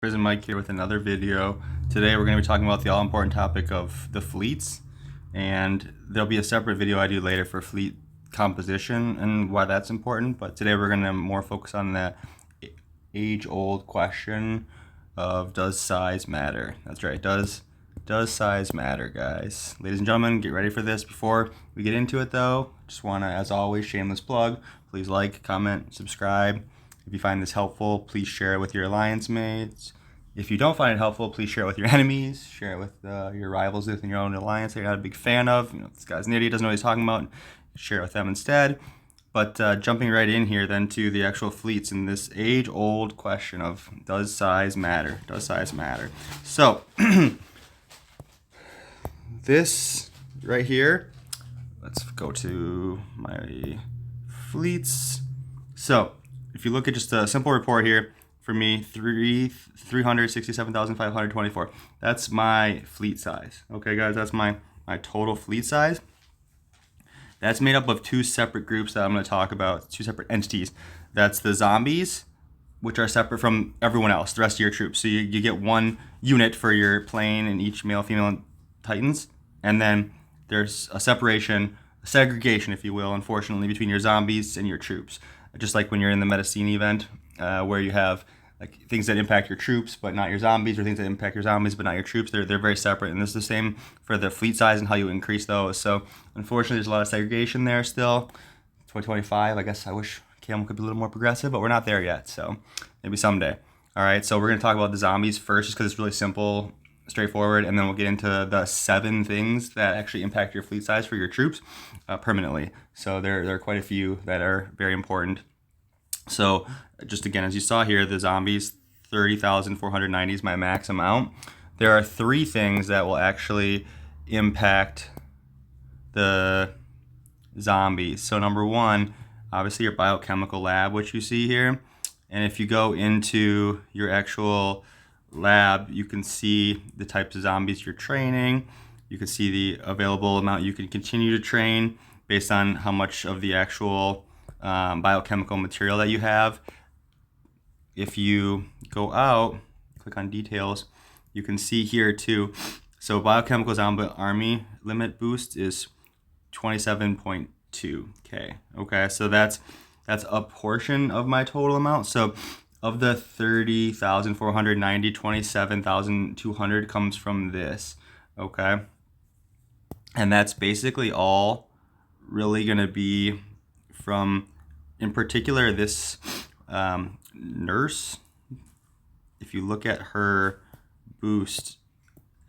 Prison Mike here with another video. Today we're going to be talking about the all-important topic of the fleets, and there'll be a separate video I do later for fleet composition and why that's important, but today we're going to more focus on that age-old question of does size matter? That's right, does size matter, guys? Ladies and gentlemen, get ready for this. Before we get into it though, just want to, as always, shameless plug, please like, comment, subscribe. If you find this helpful, please share it with your alliance mates. If you don't find it helpful, please share it with your enemies, share it with your rivals within your own alliance that you're not a big fan of. You know, this guy's an idiot, doesn't know what he's talking about. Share it with them instead. But jumping right in here then to the actual fleets and this age-old question of does size matter? Does size matter? So, this right here, let's go to my fleets. So, if you look at just a simple report here, for me, 367,524. That's my fleet size. Okay, guys, that's my total fleet size. That's made up of two separate groups that I'm going to talk about, two separate entities. That's the zombies, which are separate from everyone else, the rest of your troops. So you get one unit for your plane and each male, female titans. And then there's a separation, a segregation, if you will, unfortunately, between your zombies and your troops. Just like when you're in the Medicine event, where you have like things that impact your troops but not your zombies, or things that impact your zombies but not your troops. They're very separate, and this is the same for the fleet size and how you increase those. So unfortunately, there's a lot of segregation there still. 2025, I guess I wish Camel could be a little more progressive, but we're not there yet, so maybe someday. All right, so we're going to talk about the zombies first, just because it's really simple, straightforward, and then we'll get into the 7 things that actually impact your fleet size for your troops permanently. So there are quite a few that are very important. So just again, as you saw here, the zombies, 30,490 is my max amount. There are 3 things that will actually impact the zombies. So number 1, obviously your biochemical lab, which you see here. And if you go into your actual lab, you can see the types of zombies you're training. You can see the available amount you can continue to train based on how much of the actual biochemical material that you have. If you go out, click on details, you can see here too. So biochemical zombie army limit boost is 27.2k. Okay, so that's a portion of my total amount. So of the 30,490, 27,200 comes from this. Okay, and that's basically all really going to be from, in particular, this nurse. If you look at her boost,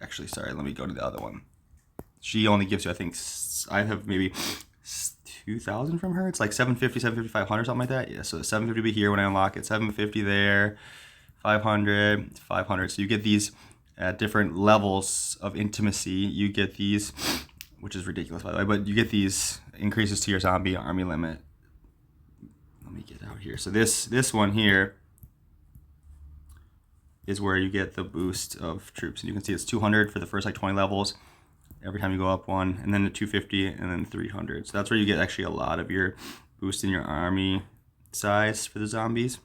actually, sorry, let me go to the other one. She only gives you, I think, I have maybe 2,000 from her. It's like 750, 750, 500, something like that. Yeah, so 750 will be here when I unlock it, 750 there, 500, 500. So you get these at different levels of intimacy. You get these, which is ridiculous, by the way, but you get these increases to your zombie army limit. Let me get out here. So this one here is where you get the boost of troops. And you can see it's 200 for the first like 20 levels every time you go up one, and then the 250, and then 300. So that's where you get actually a lot of your boost in your army size for the zombies.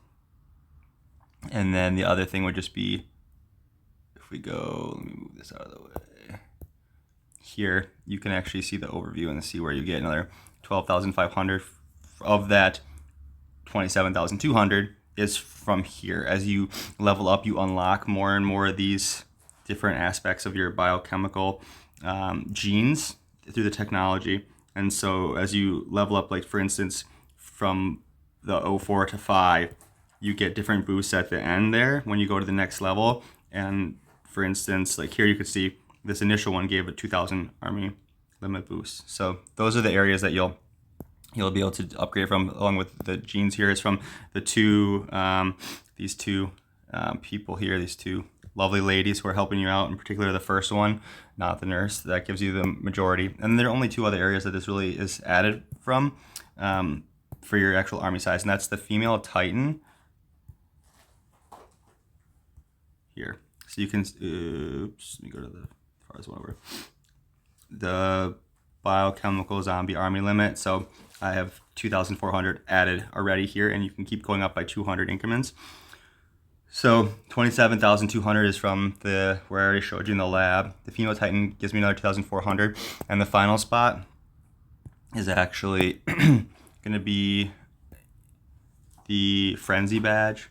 And then the other thing would just be, if we go, let me move this out of the way. Here, you can actually see the overview and see where you get another 12,500 of that. 27,200 is from here. As you level up, you unlock more and more of these different aspects of your biochemical genes through the technology. And so as you level up, like for instance, from the 04 to 5, you get different boosts at the end there when you go to the next level. And for instance, like here you could see this initial one gave a 2,000 army limit boost. So those are the areas that you'll be able to upgrade from, along with the genes here. Is from the these two people here, these two lovely ladies who are helping you out, in particular the first one, not the nurse. That gives you the majority. And there are only 2 other areas that this really is added from for your actual army size, and that's the female titan here. So you can, oops, let me go to the farthest one over. The biochemical zombie army limit. So I have 2,400 added already here, and you can keep going up by 200 increments. So 27,200 is from where I already showed you in the lab. The female Titan gives me another 2,400, and the final spot is actually going to be the Frenzy badge,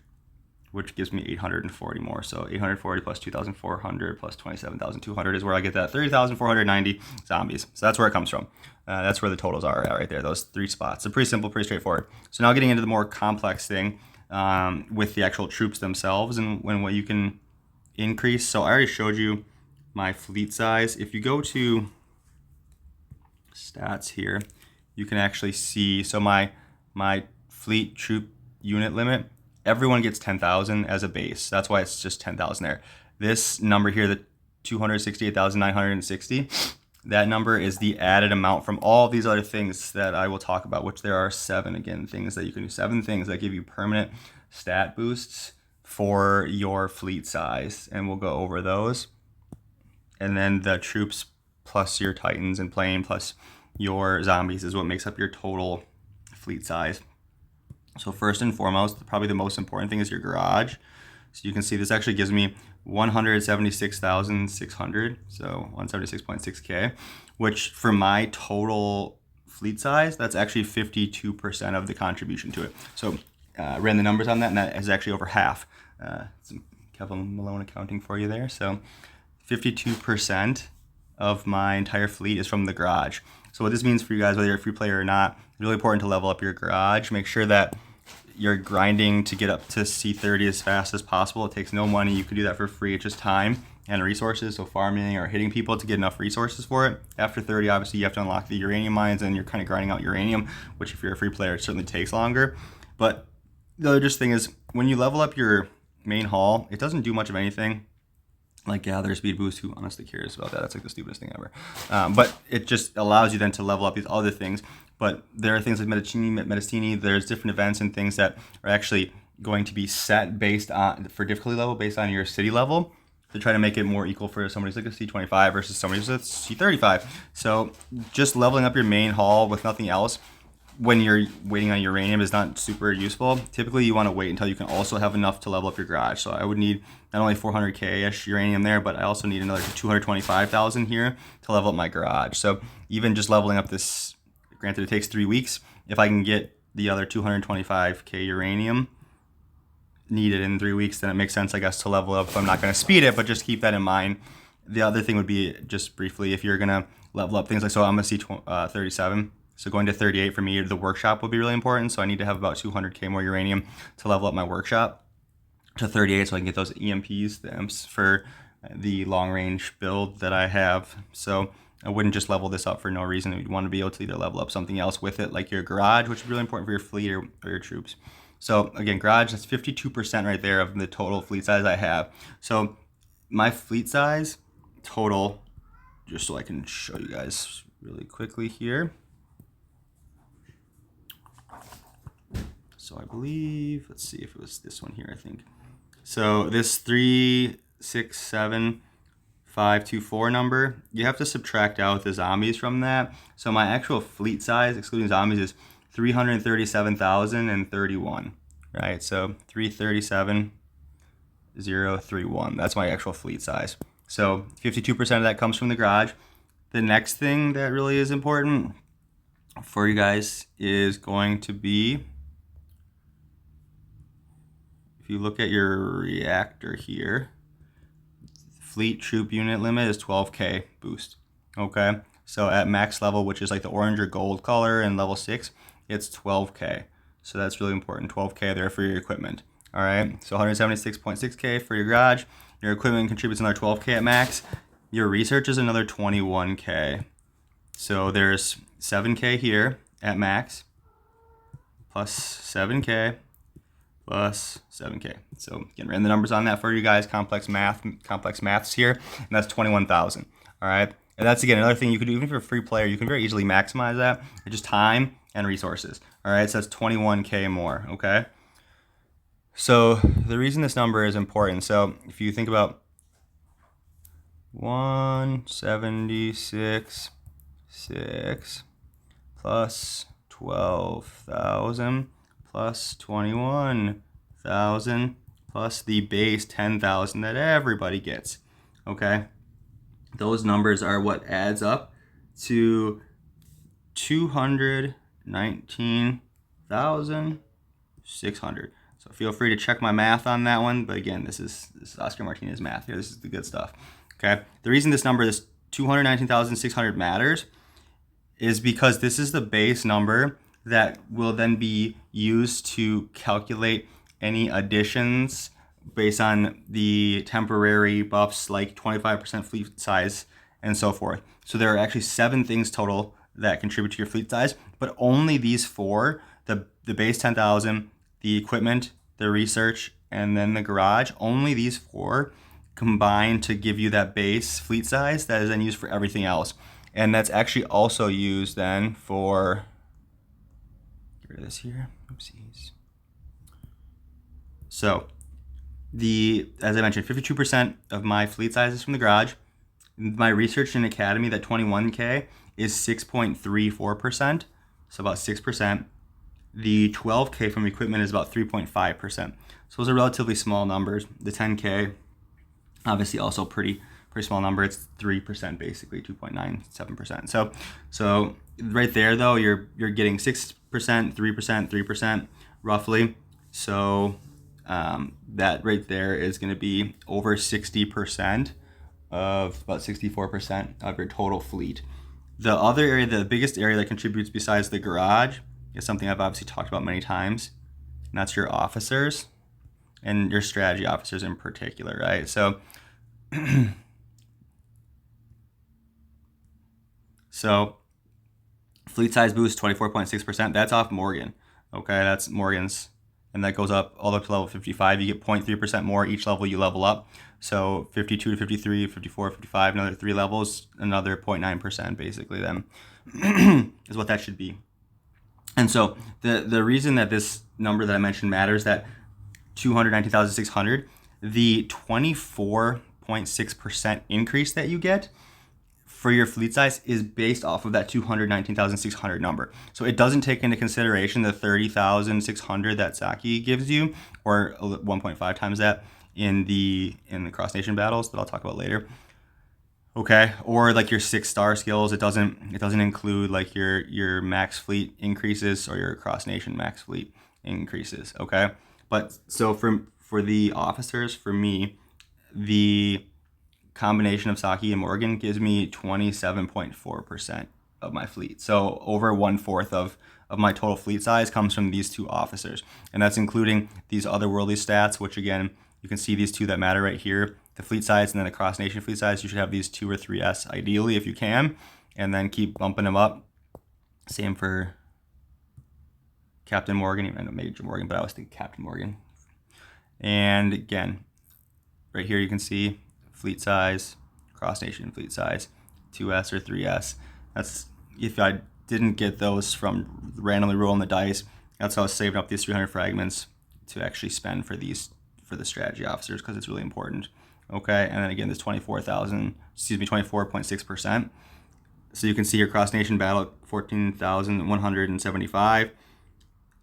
which gives me 840 more. So 840 plus 2,400 plus 27,200 is where I get that 30,490 zombies. So that's where it comes from. That's where the totals are at right there, those 3 spots. So pretty simple, pretty straightforward. So now getting into the more complex thing with the actual troops themselves and what you can increase. So I already showed you my fleet size. If you go to stats here, you can actually see, so my fleet troop unit limit, everyone gets 10,000 as a base. That's why it's just 10,000 there. This number here, the 268,960, that number is the added amount from all of these other things that I will talk about, which there are 7, again, things that you can do. 7 things that give you permanent stat boosts for your fleet size, and we'll go over those. And then the troops plus your Titans and plane plus your zombies is what makes up your total fleet size. So first and foremost, probably the most important thing is your garage. So you can see this actually gives me 176,600, so 176.6K, which for my total fleet size, that's actually 52% of the contribution to it. So ran the numbers on that, and that is actually over half. Some Kevin Malone accounting for you there. So 52% of my entire fleet is from the garage. So what this means for you guys, whether you're a free player or not, it's really important to level up your garage. Make sure that you're grinding to get up to C30 as fast as possible. It takes no money. You can do that for free. It's just time and resources. So farming or hitting people to get enough resources for it. After 30, obviously, you have to unlock the uranium mines, and you're kind of grinding out uranium, which if you're a free player, it certainly takes longer. But the other just thing is, when you level up your main haul, it doesn't do much of anything like gather speed boost. Who honestly cares about that? That's like the stupidest thing ever. But it just allows you then to level up these other things. But there are things like Metastini, there's different events and things that are actually going to be set based on, for difficulty level, based on your city level, to try to make it more equal for somebody who's like a C25 versus somebody who's a C35. So just leveling up your main haul with nothing else when you're waiting on uranium is not super useful. Typically, you want to wait until you can also have enough to level up your garage. So I would need not only 400K-ish uranium there, but I also need another 225,000 here to level up my garage. So even just leveling up this, granted it takes 3 weeks, if I can get the other 225K uranium needed in 3 weeks, then it makes sense, I guess, to level up. I'm not going to speed it, but just keep that in mind. The other thing would be, just briefly, if you're going to level up things like, so I'm a C37, so going to 38 for me, the workshop would be really important. So I need to have about 200K more uranium to level up my workshop to 38 so I can get those EMPs, the EMPs for the long range build that I have. So I wouldn't just level this up for no reason. You'd want to be able to either level up something else with it, like your garage, which is really important for your fleet or your troops. So again, garage, that's 52% right there of the total fleet size I have. So my fleet size total, just so I can show you guys really quickly here. So I believe, let's see if it was this one here, I think. So this 367,524 number, you have to subtract out the zombies from that. So my actual fleet size, excluding zombies, is 337,031, right? So 337,031, that's my actual fleet size. So 52% of that comes from the garage. The next thing that really is important for you guys is going to be, if you look at your reactor here, fleet troop unit limit is 12K boost. Okay, so at max level, which is like the orange or gold color, and level 6, it's 12K. So that's really important. 12K there for your equipment. All right, so 176.6K for your garage. Your equipment contributes another 12K at max. Your research is another 21K. So there's 7K here at max, plus 7K. Plus 7K. So again, ran the numbers on that for you guys. Complex maths here, and that's 21,000. All right, and that's again another thing you could do. Even if you're a free player, you can very easily maximize that. It's just time and resources. All right, so that's 21K more. Okay, so the reason this number is important. So if you think about 176.6 plus 12,000 plus 21,000 plus the base 10,000 that everybody gets. Okay, those numbers are what adds up to 219,600. So feel free to check my math on that one. But again, this is Oscar Martinez math here. This is the good stuff. Okay. The reason this number, this 219,600 matters is because this is the base number that will then be used to calculate any additions based on the temporary buffs like 25% fleet size and so forth. So there are actually 7 things total that contribute to your fleet size, but only these 4, the base 10,000, the equipment, the research, and then the garage, only these 4 combine to give you that base fleet size that is then used for everything else. And that's actually also used then for, get rid of this here, oopsies. So as I mentioned, 52% of my fleet size is from the garage. My research in Academy, that 21K, is 6.34%, so about 6%. The 12K from equipment is about 3.5%. So those are relatively small numbers. The 10K, obviously also pretty small number. It's 3% basically, 2.97%. So right there though, you're getting 6%, 3%, 3% roughly. So that right there is going to be over 60% of about 64% of your total fleet. The other area, the biggest area that contributes besides the garage, is something I've obviously talked about many times, and that's your officers and your strategy officers in particular, right? So, fleet size boost 24.6%. That's off Morgan. Okay, that's Morgan's, and that goes up all the way up to level 55. You get 0.3% more each level you level up. So 52 to 53, 54, 55, another 3 levels, another 0.9% basically then is what that should be. And so the reason that this number that I mentioned matters, that 219,600, the 24.6% increase that you get for your fleet size is based off of that 219,600 number. So it doesn't take into consideration the 30,600 that Saki gives you, or 1.5 times that in the Cross Nation battles that I'll talk about later. Okay, or like your 6-star skills, it doesn't include like your max fleet increases or your Cross Nation max fleet increases. Okay, but so for the officers, for me, the combination of Saki and Morgan gives me 27.4% of my fleet. So over 1/4 of my total fleet size comes from these 2 officers, and that's including these otherworldly stats, which again, you can see these 2 that matter right here, the fleet size and then the Cross Nation fleet size. You should have these 2 or 3S ideally if you can, and then keep bumping them up. Same for Captain Morgan, even though Major Morgan, but I always think Captain Morgan. And again, right here you can see fleet size, Cross Nation fleet size, 2S or 3S. That's if I didn't get those from randomly rolling the dice. That's how I was saving up these 300 fragments to actually spend for the strategy officers, because it's really important. Okay, and then again, this 24.6%. So you can see your Cross Nation battle, 14,175.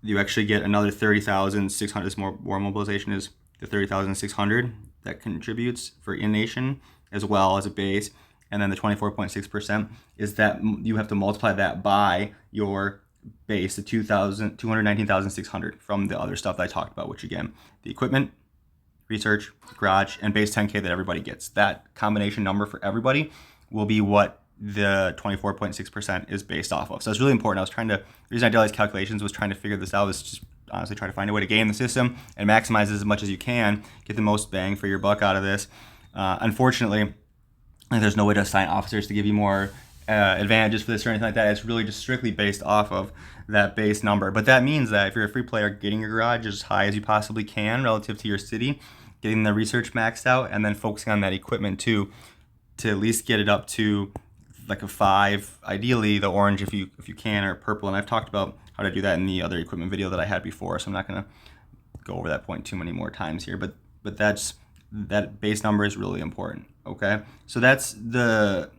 You actually get another 30,600. This more war mobilization is the 30,600 that contributes for in-nation as well as a base. And then the 24.6% is that you have to multiply that by your base, the 219,600 from the other stuff that I talked about, which again, the equipment, research, garage, and base 10K that everybody gets. That combination number for everybody will be what the 24.6% is based off of. So it's really important. The reason I did all these calculations was trying to figure this out, is just honestly try to find a way to game the system and maximize as much as you can, get the most bang for your buck out of this. Unfortunately, there's no way to assign officers to give you more advantages for this or anything like that. It's really just strictly based off of that base number. But that means that if you're a free player, getting your garage as high as you possibly can relative to your city, getting the research maxed out, and then focusing on that equipment too, to at least get it up to like a 5, ideally the orange if you can, or purple. And I've talked about how to do that in the other equipment video that I had before, so I'm not going to go over that point too many more times here. But that base number is really important. Okay, so that's the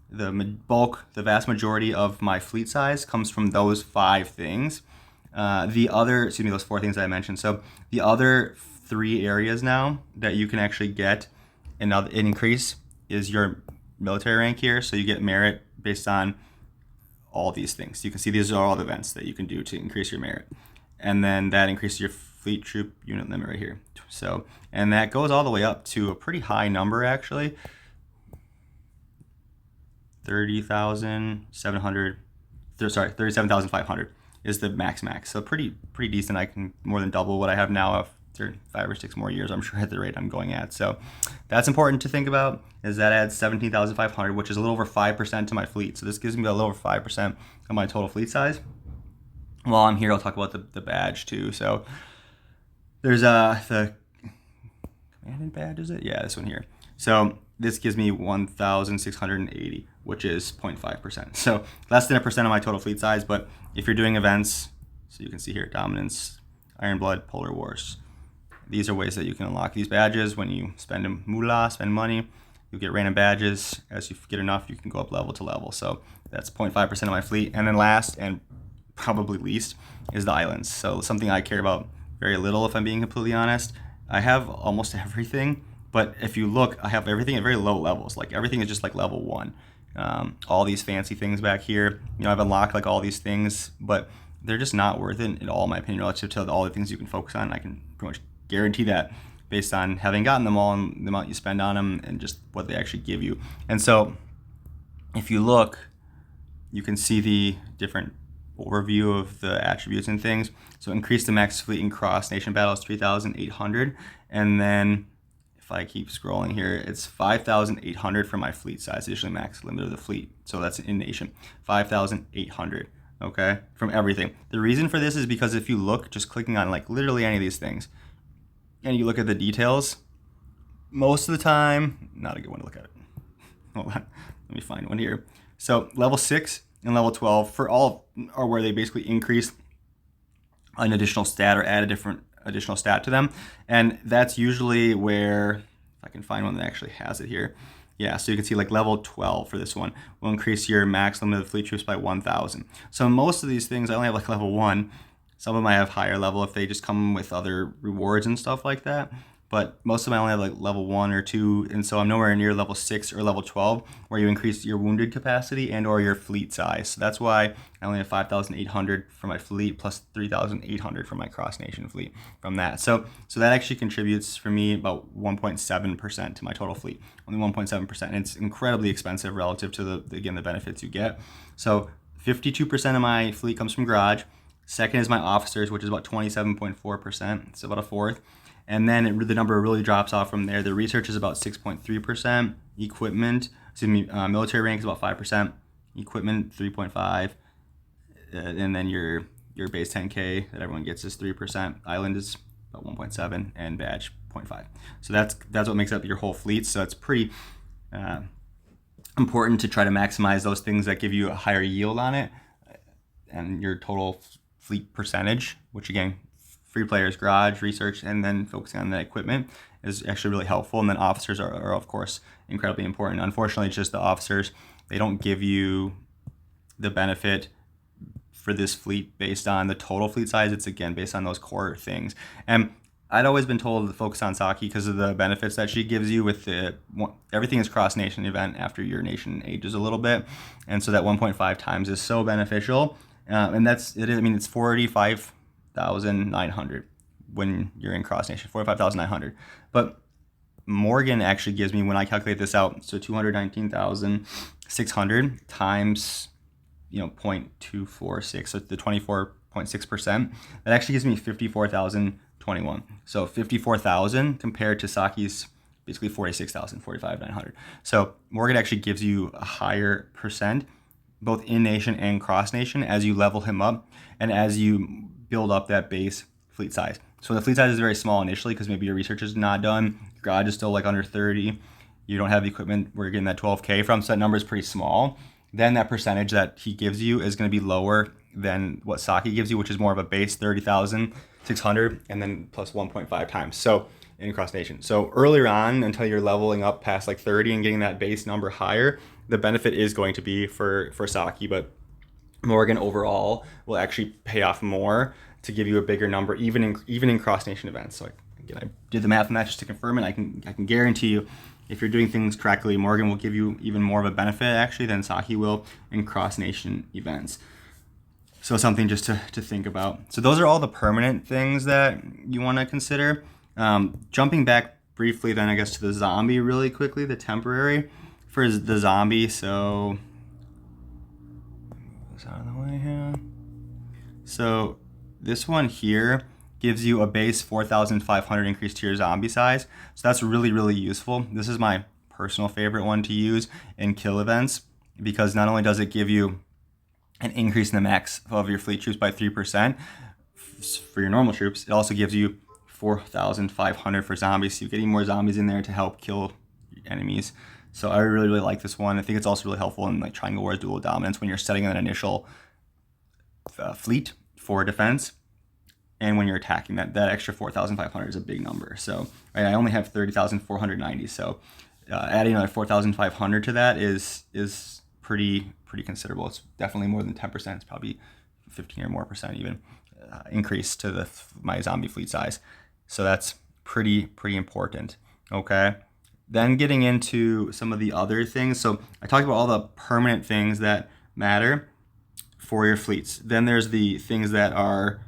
vast majority of my fleet size comes from those 5 things. Those 4 things that I mentioned. So the other 3 areas now that you can actually get an increase is your military rank here. So you get merit based on all these things. You can see these are all the events that you can do to increase your merit. And then that increases your fleet troop unit limit right here. So, and that goes all the way up to a pretty high number actually. 37,500 is the max. So pretty decent. I can more than double what I have now after 5 or 6 more years, I'm sure, at the rate I'm going at. So that's important to think about, is that adds 17,500, which is a little over 5% to my fleet. So this gives me a little over 5% of my total fleet size. While I'm here, I'll talk about the badge too. So there's the commandant badge, is it? Yeah, this one here. So this gives me 1,680, which is 0.5%. So less than 1% of my total fleet size. But if you're doing events, so you can see here, Dominance, Iron Blood, Polar Wars. These are ways that you can unlock these badges. When you spend moolah, spend money, you get random badges. As you get enough, you can go up level to level. So that's 0.5% of my fleet. And then last, and probably least, is the islands. So something I care about very little, if I'm being completely honest. I have almost everything, but if you look, I have everything at very low levels. Like everything is just like level 1. All these fancy things back here, I've unlocked like all these things, but they're just not worth it at all, in my opinion, relative to all the things you can focus on. I can pretty much guarantee that based on having gotten them all and the amount you spend on them and just what they actually give you. And so if you look, you can see the different overview of the attributes and things. So increase the max fleet in cross nation battles 3,800, and then if I keep scrolling here, it's 5,800 for my fleet size, additionally max limit of the fleet. So that's in nation, 5,800. Okay, from everything. The reason for this is because if you look, just clicking on like literally any of these things, and you look at the details, most of the time, not a good one to look at it. Hold on, let me find one here. So level 6 and level 12 for all are where they basically increase an additional stat or add a different additional stat to them. And that's usually where, if I can find one that actually has it here. Yeah, so you can see like level 12 for this one will increase your max limit of fleet troops by 1,000. So most of these things, I only have like level 1. Some of them I have higher level if they just come with other rewards and stuff like that. But most of them I only have like level 1 or 2, and so I'm nowhere near level 6 or level 12 where you increase your wounded capacity and or your fleet size. So that's why I only have 5,800 for my fleet plus 3,800 for my cross nation fleet from that. So that actually contributes for me about 1.7% to my total fleet, only 1.7%. And it's incredibly expensive relative to the benefits you get. So 52% of my fleet comes from garage. Second is my officers, which is about 27.4%, so about a fourth. And then the number really drops off from there. The research is about 6.3%. Equipment, military rank is about 5%. Equipment 3.5%. And then your base 10K that everyone gets is 3%. Island is about 1.7%, and badge 0.5%. So that's what makes up your whole fleet. So it's pretty important to try to maximize those things that give you a higher yield on it, and your total fleet percentage, which again, free players, garage, research, and then focusing on the equipment is actually really helpful. And then officers are of course incredibly important. Unfortunately, it's just the officers, they don't give you the benefit for this fleet based on the total fleet size. It's again based on those core things. And I'd always been told to focus on Saki because of the benefits that she gives you with everything is cross-nation event after your nation ages a little bit. And so that 1.5 times is so beneficial. And it's 45,900 when you're in cross nation, 45,900. But Morgan actually gives me, when I calculate this out, so 219,600 times 0.246, so the 24.6%, that actually gives me 54,021. So 54,000 compared to Saki's basically 46,000, 45,900. So Morgan actually gives you a higher percent both in nation and cross nation as you level him up and as you build up that base fleet size. So the fleet size is very small initially because maybe your research is not done, your garage is still like under 30, you don't have the equipment where you're getting that 12K from, so that number is pretty small. Then that percentage that he gives you is going to be lower than what Saki gives you, which is more of a base 30,600 and then plus 1.5 times. So in cross nation. So earlier on, until you're leveling up past like 30 and getting that base number higher, the benefit is going to be for Saki, but Morgan overall will actually pay off more to give you a bigger number, even in cross nation events. So again, I did the math on that just to confirm it. I can guarantee you, if you're doing things correctly, Morgan will give you even more of a benefit actually than Saki will in cross nation events. So something just to think about. So those are all the permanent things that you want to consider. Jumping back briefly then I guess to the zombie really quickly, the temporary for the zombie. So move this out of the way here. So this one here gives you a base 4,500 increase to your zombie size. So that's really, really useful. This is my personal favorite one to use in kill events because not only does it give you an increase in the max of your fleet troops by 3% for your normal troops, it also gives you 4,500 for zombies. So you're getting more zombies in there to help kill enemies. So I really, really like this one. I think it's also really helpful in like Triangle Wars Dual Dominance when you're setting an initial fleet for defense. And when you're attacking, that extra 4,500 is a big number. So right, I only have 30,490. So adding another 4,500 to that is pretty considerable. It's definitely more than 10%. It's probably 15 or more percent even increase to my zombie fleet size. So that's pretty important. Okay. Then getting into some of the other things. So I talked about all the permanent things that matter for your fleets. Then there's the things that are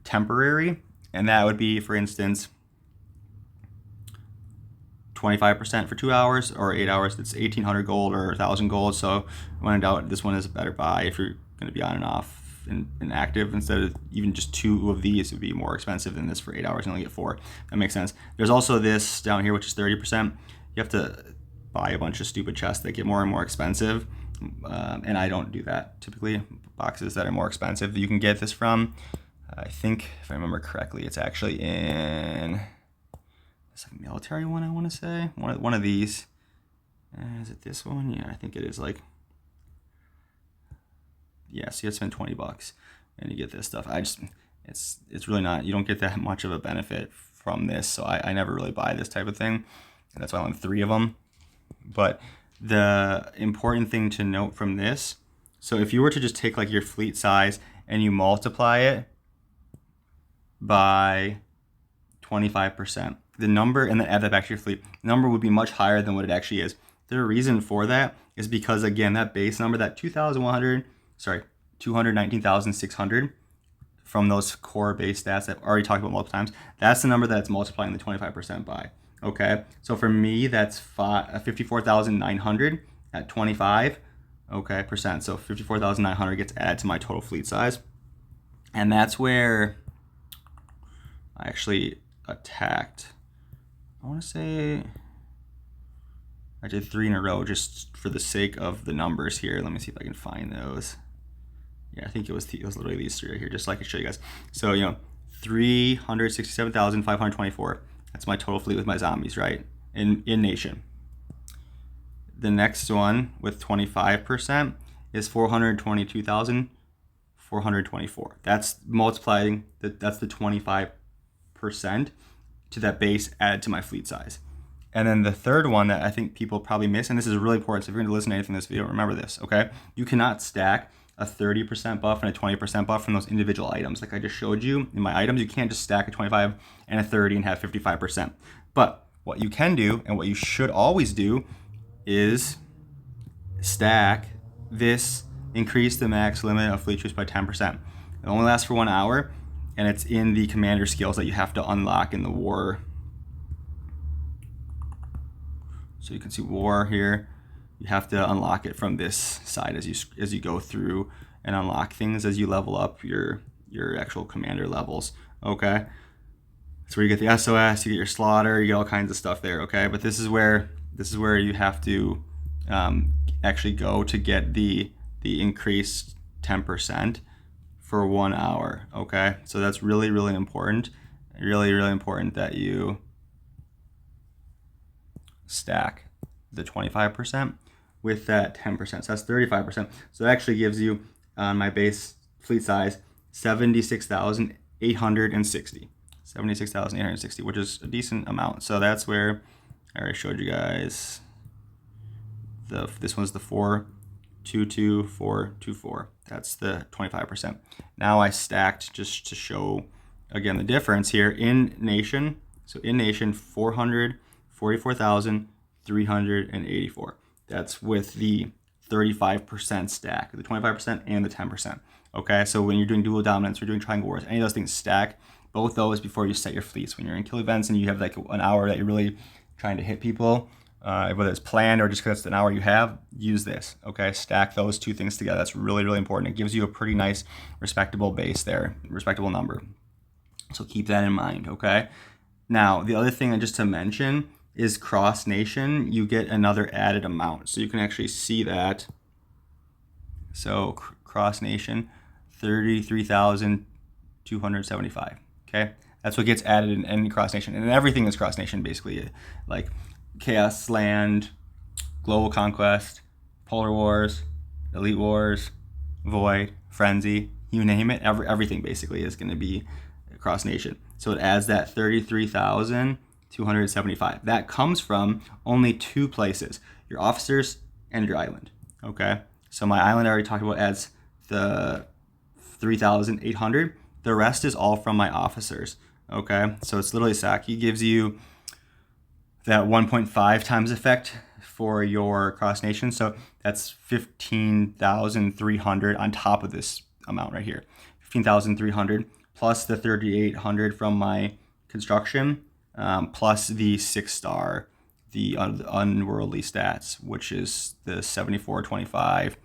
temporary, and that would be, for instance, 25% for 2 hours or 8 hours. It's 1,800 gold or 1,000 gold. So when in doubt, this one is a better buy if you're going to be on and off and active. Instead of even just 2 of these, it would be more expensive than this for 8 hours. You only get 4. That makes sense. There's also this down here, which is 30%. You have to buy a bunch of stupid chests that get more and more expensive. And I don't do that typically. Boxes that are more expensive. You can get this from, I think, if I remember correctly, it's actually in it's like a military one, I want to say. One of these. Is it this one? Yeah, I think it is. Like, yeah, so you have to spend $20 and you get this stuff. It's really not, you don't get that much of a benefit from this. So I never really buy this type of thing. And that's why I own 3 of them. But the important thing to note from this, so if you were to just take like your fleet size and you multiply it by 25%, the number, and then add that back to your fleet, the number would be much higher than what it actually is. The reason for that is because, again, that base number, that 219,600 from those core base stats that I've already talked about multiple times, that's the number that it's multiplying the 25% by. Okay, so for me, that's 54,900 at 25. Okay, percent. So 54,900 gets added to my total fleet size, and that's where I actually attacked. I want to say I did 3 in a row just for the sake of the numbers here. Let me see if I can find those. Yeah, I think it was literally these 3 right here, just so I can show you guys. So 367,524. That's my total fleet with my zombies, right? In nation. The next one with 25% is 422,424. That's multiplying. That's the 25% to that base added to my fleet size. And then the third one that I think people probably miss, and this is really important, so if you're going to listen to anything in this video, remember this, okay? You cannot stack a 30% buff and a 20% buff from those individual items. Like I just showed you in my items, you can't just stack a 25 and a 30 and have 55%. But what you can do, and what you should always do, is stack this, increase the max limit of fleet troops by 10%. It only lasts for 1 hour, and it's in the commander skills that you have to unlock in the war. So you can see war here. You have to unlock it from this side as you go through and unlock things as you level up your actual commander levels. Okay, that's where you get the SOS, you get your slaughter, you get all kinds of stuff there. Okay, but this is where you have to actually go to get the increased 10% for 1 hour. Okay, so that's really important. Really important that you stack the 25% with that 10%. So that's 35%. So that actually gives you, on my base fleet size, 76,860. 76,860, which is a decent amount. So that's where I already showed you guys. This one's the 422,424. That's the 25%. Now I stacked just to show again, the difference here in nation. So in nation, 444,384. That's with the 35% stack, the 25% and the 10%. Okay, so when you're doing dual dominance, or doing triangle wars, any of those things stack both those before you set your fleets. When you're in kill events and you have like an hour that you're really trying to hit people, whether it's planned or just because it's an hour you have, use this. Okay, stack those two things together. That's really, really important. It gives you a pretty nice, respectable base there, respectable number. So keep that in mind. Okay. Now the other thing just to mention is cross nation. You get another added amount, so you can actually see that. So cross nation, 33,275. Okay, that's what gets added in any cross nation, and everything is cross nation basically, like Chaos Land, Global Conquest, Polar Wars, Elite Wars, Void, Frenzy, you name it. Everything basically is going to be cross nation. So it adds that 33,275. That comes from only two places: your officers and your island. Okay, so my island I already talked about adds the 3,800. The rest is all from my officers. Okay, so it's literally Saki gives you that 1.5 times effect for your cross nation. So that's 15,300 on top of this amount right here. 15,300 plus the 3,800 from my construction, plus the 6-star, the unworldly stats, which is the 7425.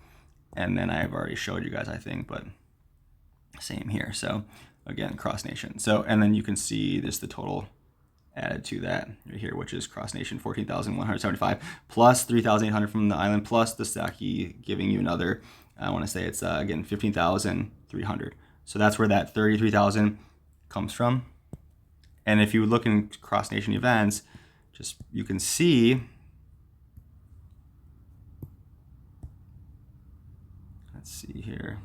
And then I've already showed you guys, I think, but same here. So again, cross nation. So, and then you can see this, the total added to that right here, which is cross nation 14,175 plus 3,800 from the island, plus the Saki giving you another, I want to say it's again 15,300. So that's where that 33,000 comes from. And if you look in cross nation events, just you can see, let's see here.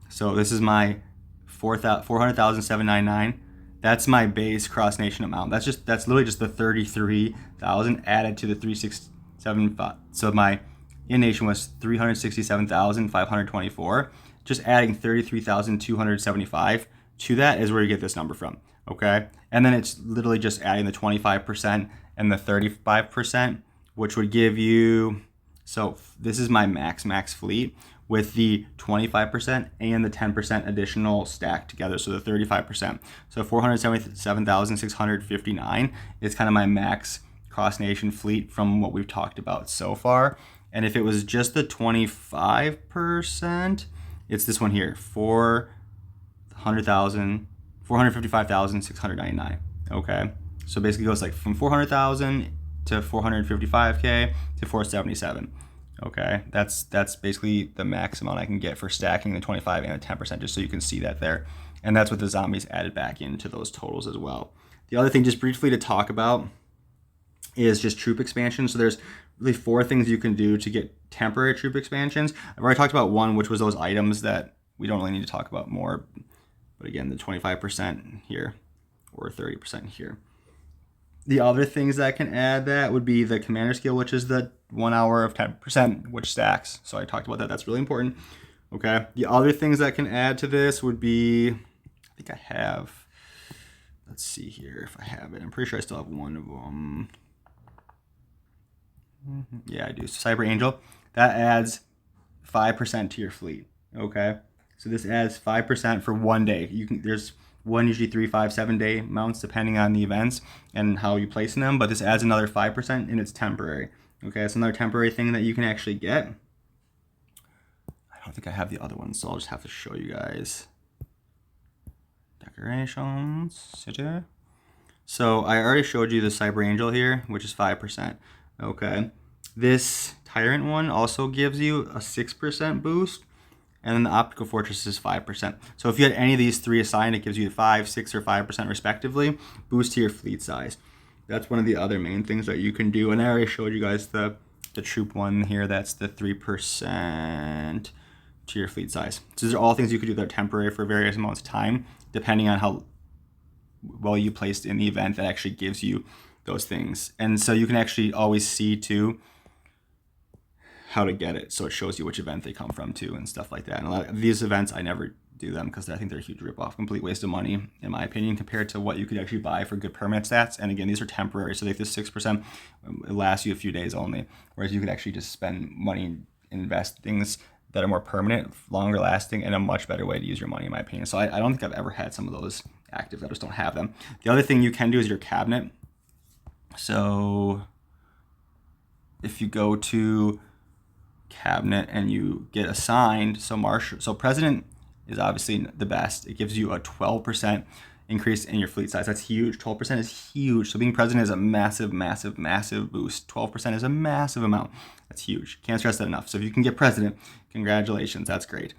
So this is my 400,799. That's my base cross nation amount. That's literally just the 33,000 added to the 3,675. So my in nation was 367,524. Just adding 33,275 to that is where you get this number from. Okay, and then it's literally just adding the 25% and the 35%, which would give you. So this is my max fleet with the 25% and the 10% additional stacked together, so the 35%. So 477,659 is kind of my max cross nation fleet from what we've talked about so far. And if it was just the 25%, it's this one here, 455,699. Okay, so basically it goes like from 400,000 to 455K to 477. Okay, that's basically the max amount I can get for stacking the 25 and the 10%, just so you can see that there. And that's what the zombies added back into those totals as well. The other thing, just briefly to talk about, is just troop expansion. So there's really 4 things you can do to get temporary troop expansions. I've already talked about one, which was those items that we don't really need to talk about more. But again, the 25% here or 30% here. The other things that can add that would be the commander skill, which is the 1 hour of 10%, which stacks. So I talked about that. That's really important. Okay. The other things that can add to this would be, I think I have, let's see here if I have it. I'm pretty sure I still have one of them. Yeah, I do. So Cyber Angel, that adds 5% to your fleet. Okay. So this adds 5% for 1 day. There's one, usually 3, 5, 7 day mounts depending on the events and how you place them, but this adds another 5% and it's temporary. Okay, it's another temporary thing that you can actually get. I don't think I have the other one, so I'll just have to show you guys. Decorations, city. So I already showed you the Cyber Angel here, which is 5%. Okay, this Tyrant one also gives you a 6% boost. And then the Optical Fortress is 5%. So if you had any of these 3 assigned, it gives you 5, 6, or 5% respectively. Boost to your fleet size. That's one of the other main things that you can do. And I already showed you guys the troop one here. That's the 3% to your fleet size. So these are all things you could do that are temporary for various amounts of time, depending on how well you placed in the event that actually gives you those things. And so you can actually always see too how to get it, so it shows you which event they come from too and stuff like that. And a lot of these events I never do them because I think they're a huge ripoff, complete waste of money, in my opinion, compared to what you could actually buy for good permanent stats. And again, these are temporary, so like this 6%, it lasts you a few days only, whereas you could actually just spend money and invest things that are more permanent, longer lasting, and a much better way to use your money, in my opinion. So I don't think I've ever had some of those active. I just don't have them. The other thing you can do is your cabinet. So if you go to cabinet and you get assigned, so president is obviously the best. It gives you a 12% increase in your fleet size. That's huge. 12% is huge. So being president is a massive, massive, massive boost. 12% is a massive amount. That's huge. Can't stress that enough. So if you can get president, congratulations. That's great.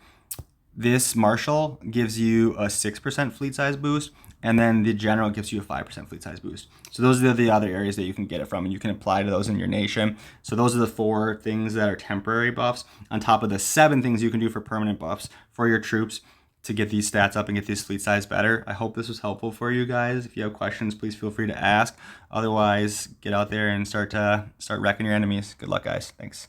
This marshal gives you a 6% fleet size boost, and then the general gives you a 5% fleet size boost. So those are the other areas that you can get it from, and you can apply to those in your nation. So those are the 4 things that are temporary buffs, on top of the 7 things you can do for permanent buffs for your troops to get these stats up and get this fleet size better. I hope this was helpful for you guys. If you have questions, please feel free to ask. Otherwise, get out there and start wrecking your enemies. Good luck, guys. Thanks.